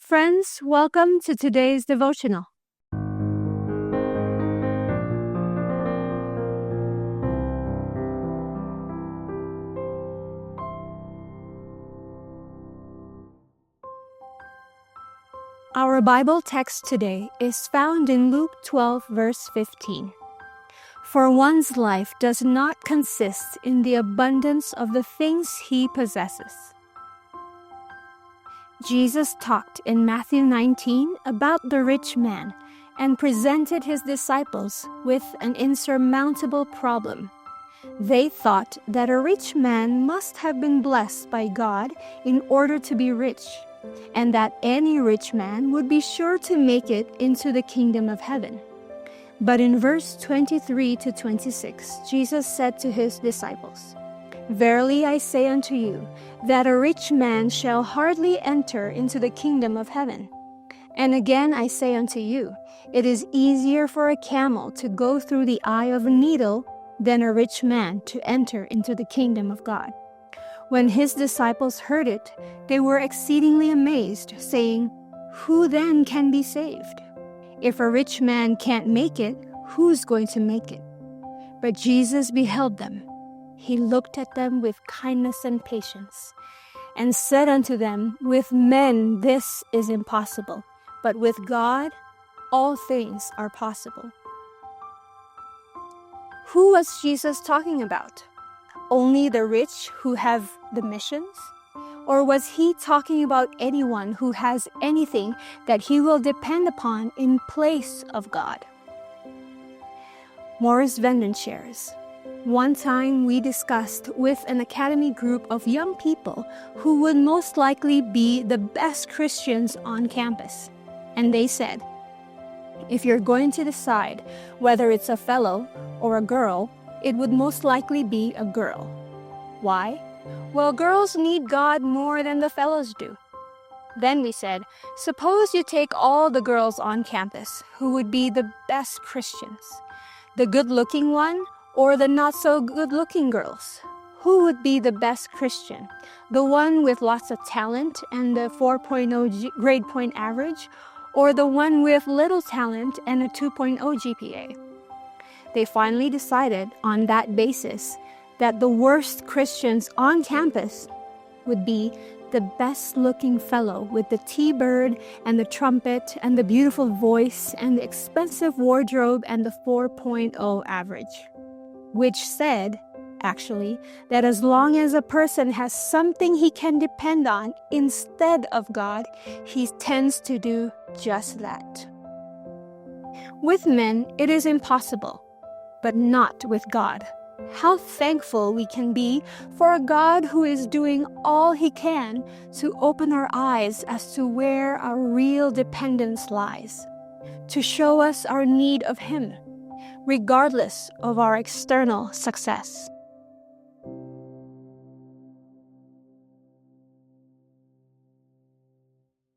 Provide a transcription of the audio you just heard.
Friends, welcome to today's devotional. Our Bible text today is found in Luke 12, verse 15. For one's life does not consist in the abundance of the things he possesses. Jesus talked in Matthew 19 about the rich man and presented his disciples with an insurmountable problem. They thought that a rich man must have been blessed by God in order to be rich, and that any rich man would be sure to make it into the kingdom of heaven. But in verse 23 to 26, Jesus said to his disciples, Verily I say unto you, that a rich man shall hardly enter into the kingdom of heaven. And again I say unto you, it is easier for a camel to go through the eye of a needle than a rich man to enter into the kingdom of God. When his disciples heard it, they were exceedingly amazed, saying, Who then can be saved? If a rich man can't make it, who's going to make it? But Jesus beheld them. He looked at them with kindness and patience, and said unto them, With men this is impossible, but with God all things are possible. Who was Jesus talking about? Only the rich who have the missions? Or was he talking about anyone who has anything that he will depend upon in place of God? Morris Venden shares, One time we discussed with an academy group of young people who would most likely be the best Christians on campus. And they said, if you're going to decide whether it's a fellow or a girl, it would most likely be a girl. Why? Well, girls need God more than the fellows do. Then we said, suppose you take all the girls on campus who would be the best Christians, the good-looking one or the not-so-good-looking girls. Who would be the best Christian? The one with lots of talent and the 4.0 grade point average, or the one with little talent and a 2.0 GPA? They finally decided on that basis that the worst Christians on campus would be the best-looking fellow with the T-bird and the trumpet and the beautiful voice and the expensive wardrobe and the 4.0 average. Which said, actually, that as long as a person has something he can depend on instead of God, he tends to do just that. With men, it is impossible, but not with God. How thankful we can be for a God who is doing all he can to open our eyes as to where our real dependence lies, to show us our need of him, regardless of our external success.